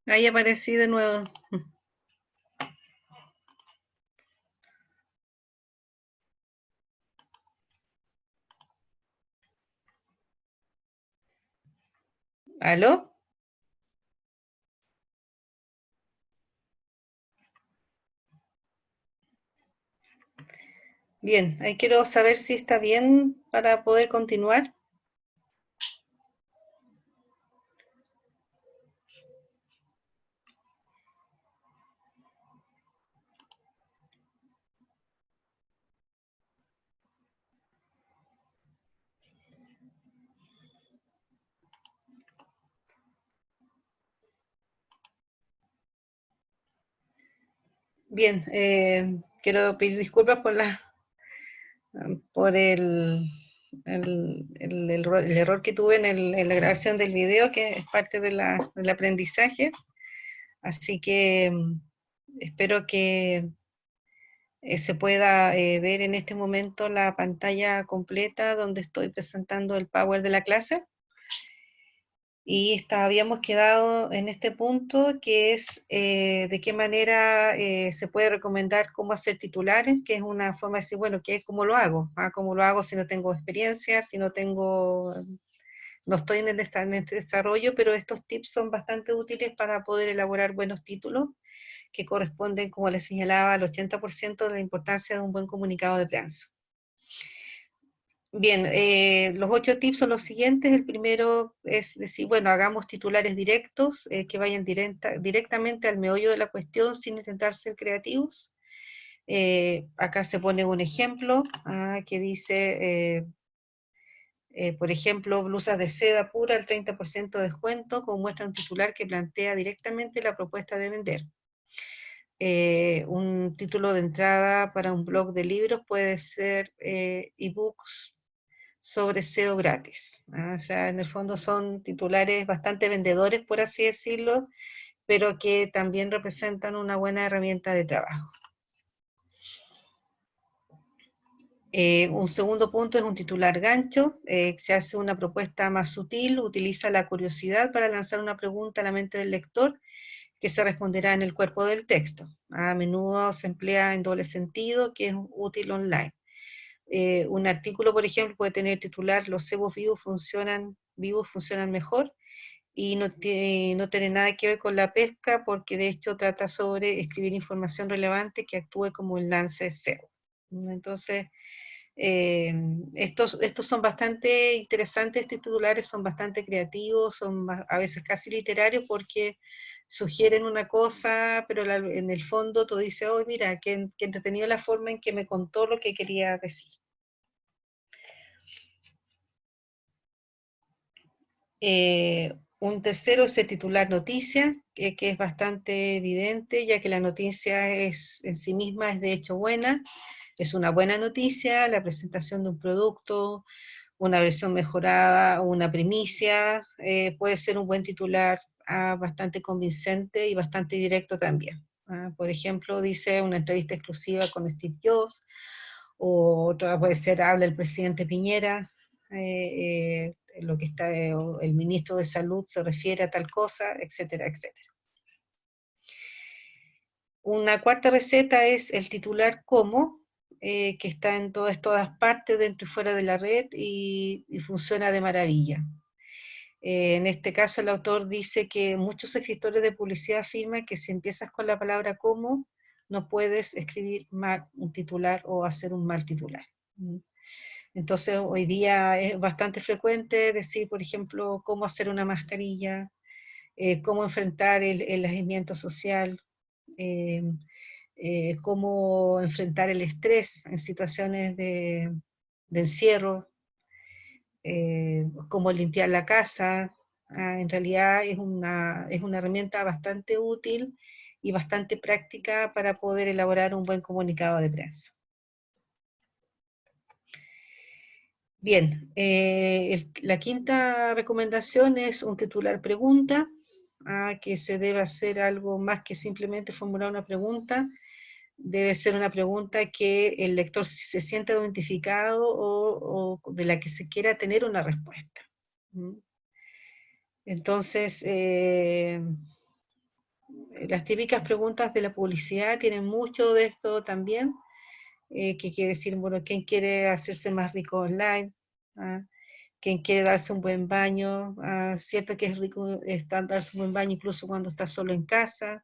Ahí aparecí de nuevo. ¿Aló? Bien, ahí quiero saber si está bien para poder continuar. Bien, quiero pedir disculpas por el error que tuve en la grabación del video, que es parte del aprendizaje. Así que espero que se pueda ver en este momento la pantalla completa donde estoy presentando el Power de la clase. Y habíamos quedado en este punto, que es de qué manera se puede recomendar cómo hacer titulares, que es una forma de decir, bueno, ¿qué es cómo lo hago? ¿Cómo lo hago si no tengo experiencia, si no tengo, no estoy en este desarrollo? Pero estos tips son bastante útiles para poder elaborar buenos títulos que corresponden, como les señalaba, al 80% de la importancia de un buen comunicado de prensa. Bien, los 8 tips son los siguientes. El primero es decir, bueno, hagamos titulares directos que vayan directamente al meollo de la cuestión sin intentar ser creativos. Acá se pone un ejemplo que dice, por ejemplo, blusas de seda pura al 30% de descuento, como muestra un titular que plantea directamente la propuesta de vender. Un título de entrada para un blog de libros puede ser ebooks sobre SEO gratis. O sea, en el fondo son titulares bastante vendedores, por así decirlo, pero que también representan una buena herramienta de trabajo. Un segundo punto es un titular gancho. Se hace una propuesta más sutil, utiliza la curiosidad para lanzar una pregunta a la mente del lector que se responderá en el cuerpo del texto. A menudo se emplea en doble sentido, que es útil online. Un artículo, por ejemplo, puede tener titular "Los cebos vivos funcionan mejor", y no tiene nada que ver con la pesca, porque de hecho trata sobre escribir información relevante que actúe como un lance de cebo. Entonces, estos son bastante interesantes, estos titulares son bastante creativos, son a veces casi literarios, porque sugieren una cosa, pero en el fondo tú dices, oh, mira, qué entretenido la forma en que me contó lo que quería decir. Un tercero es el titular noticia, que es bastante evidente, ya que la noticia en sí misma es de hecho buena, es una buena noticia, la presentación de un producto, una versión mejorada o una primicia, puede ser un buen titular bastante convincente y bastante directo también. Por ejemplo, dice una entrevista exclusiva con Steve Jobs, o otra puede ser habla el presidente Piñera, lo que está, el ministro de Salud se refiere a tal cosa, etcétera, etcétera. Una cuarta receta es el titular como, que está en todas partes, dentro y fuera de la red, y funciona de maravilla. En este caso, el autor dice que muchos escritores de publicidad afirman que si empiezas con la palabra como, no puedes escribir mal un titular o hacer un mal titular. Entonces, hoy día es bastante frecuente decir, por ejemplo, cómo hacer una mascarilla, cómo enfrentar el aislamiento social, eh, cómo enfrentar el estrés en situaciones de encierro, cómo limpiar la casa. En realidad es una herramienta bastante útil y bastante práctica para poder elaborar un buen comunicado de prensa. Bien, la quinta recomendación es un titular pregunta, que se debe hacer algo más que simplemente formular una pregunta. Debe ser una pregunta que el lector se sienta identificado, o de la que se quiera tener una respuesta. Entonces, las típicas preguntas de la publicidad tienen mucho de esto también, que quiere decir, bueno, ¿quién quiere hacerse más rico online? ¿Ah? ¿Quién quiere darse un buen baño? Cierto que es rico darse un buen baño incluso cuando estás solo en casa,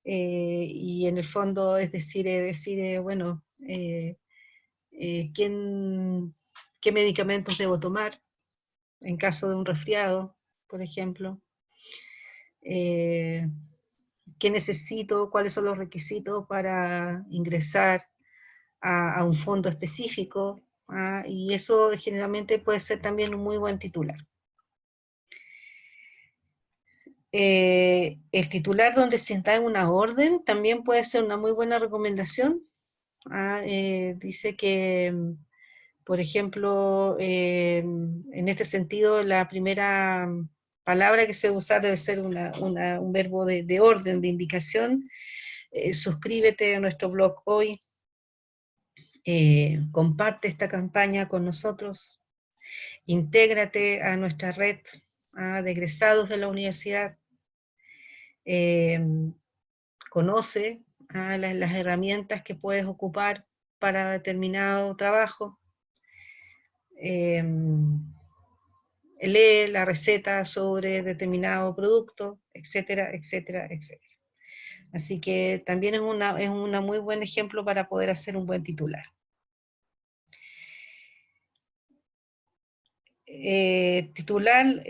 y en el fondo es decir, bueno, ¿qué medicamentos debo tomar en caso de un resfriado, por ejemplo? ¿Qué necesito? ¿Cuáles son los requisitos para ingresar a un fondo específico? Y eso generalmente puede ser también un muy buen titular. El titular donde se da una orden también puede ser una muy buena recomendación. Dice que, por ejemplo, en este sentido, la primera palabra que se usa debe ser un verbo de orden, de indicación. Suscríbete a nuestro blog hoy, comparte esta campaña con nosotros, intégrate a nuestra red de egresados de la universidad, conoce las herramientas que puedes ocupar para determinado trabajo, lee la receta sobre determinado producto, etcétera, etcétera, etcétera. Así que también es un muy buen ejemplo para poder hacer un buen titular. Titular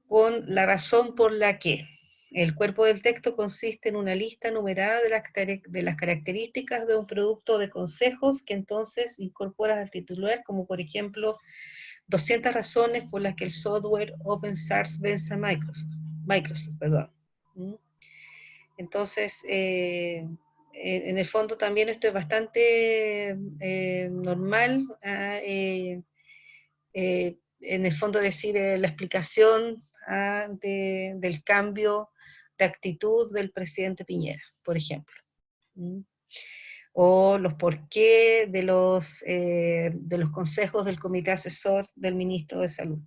con la razón por la que. El cuerpo del texto consiste en una lista numerada de las características de un producto de consejos que entonces incorporas al titular, como por ejemplo 200 razones por las que el software open source vence a Microsoft, perdón. Entonces, en el fondo también esto es bastante normal. En el fondo decir la explicación del cambio de actitud del presidente Piñera, por ejemplo. O los porqué de los consejos del comité asesor del ministro de Salud.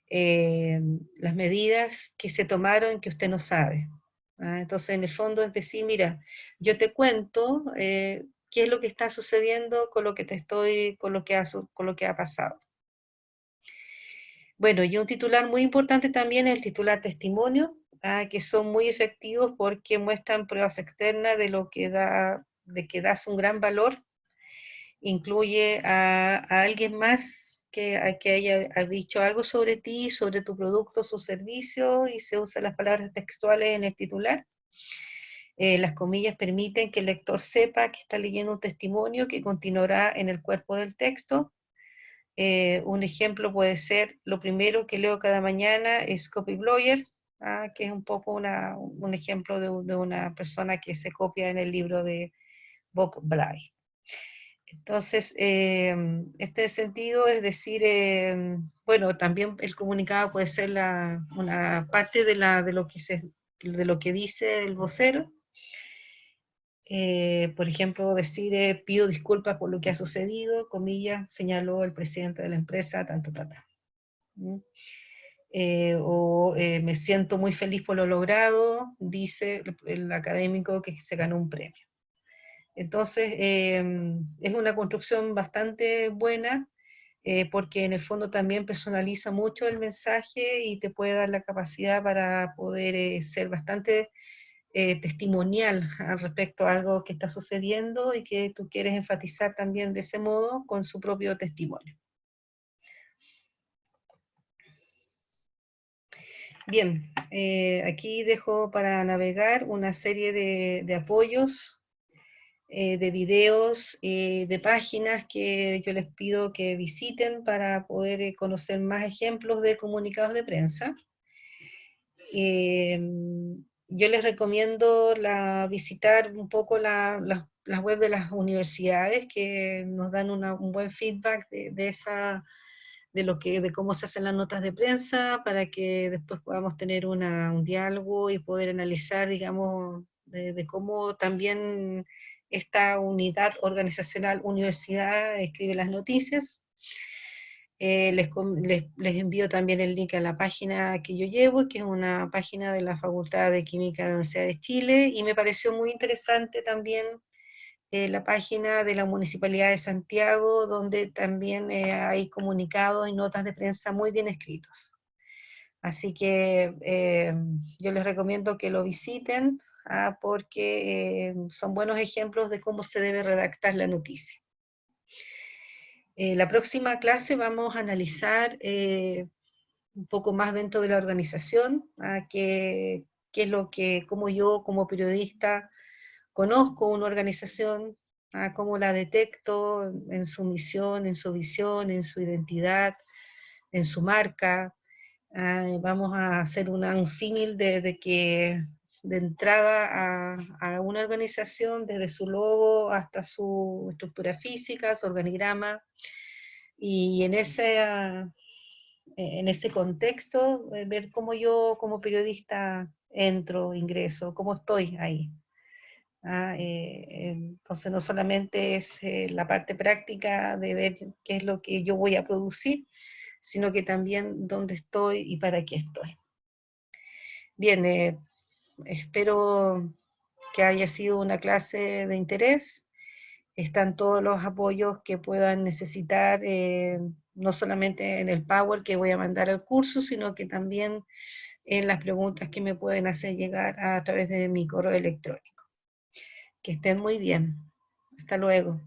Las medidas que se tomaron que usted no sabe. Entonces, en el fondo es decir, mira, yo te cuento qué es lo que está sucediendo con lo que con lo que ha pasado. Bueno, y un titular muy importante también es el titular testimonio, que son muy efectivos porque muestran pruebas externas de que das un gran valor, incluye a alguien más que haya dicho algo sobre ti, sobre tu producto, su servicio, y se usan las palabras textuales en el titular. Las comillas permiten que el lector sepa que está leyendo un testimonio que continuará en el cuerpo del texto. Un ejemplo puede ser, lo primero que leo cada mañana es Copyblogger, que es un poco un ejemplo de una persona que se copia en el libro de Bob Bly. Entonces, este sentido es decir, bueno, también el comunicado puede ser una parte de lo que dice el vocero. Por ejemplo, decir, pido disculpas por lo que ha sucedido, comillas, señaló el presidente de la empresa, tanto, tata. Me siento muy feliz por lo logrado, dice el académico que se ganó un premio. Entonces, es una construcción bastante buena, porque en el fondo también personaliza mucho el mensaje y te puede dar la capacidad para poder ser bastante testimonial al respecto a algo que está sucediendo y que tú quieres enfatizar también de ese modo con su propio testimonio. Bien, aquí dejo para navegar una serie de apoyos, de videos, de páginas que yo les pido que visiten para poder conocer más ejemplos de comunicados de prensa. Yo les recomiendo visitar un poco las web de las universidades que nos dan un buen feedback de cómo se hacen las notas de prensa para que después podamos tener un diálogo y poder analizar, digamos, de cómo también esta unidad organizacional universidad escribe las noticias. Les envío también el link a la página que yo llevo, que es una página de la Facultad de Química de la Universidad de Chile, y me pareció muy interesante también la página de la Municipalidad de Santiago, donde también hay comunicados y notas de prensa muy bien escritos. Así que yo les recomiendo que lo visiten, porque son buenos ejemplos de cómo se debe redactar la noticia. La próxima clase vamos a analizar un poco más dentro de la organización, qué es lo que, cómo yo como periodista conozco una organización, cómo la detecto en su misión, en su visión, en su identidad, en su marca. Vamos a hacer un símil de que de entrada a una organización, desde su logo hasta su estructura física, su organigrama, y en ese contexto, ver cómo yo como periodista entro, ingreso, cómo estoy ahí. Entonces no solamente es la parte práctica de ver qué es lo que yo voy a producir, sino que también dónde estoy y para qué estoy. Bien, espero que haya sido una clase de interés. Están todos los apoyos que puedan necesitar, no solamente en el Power que voy a mandar al curso, sino que también en las preguntas que me pueden hacer llegar a través de mi correo electrónico. Que estén muy bien. Hasta luego.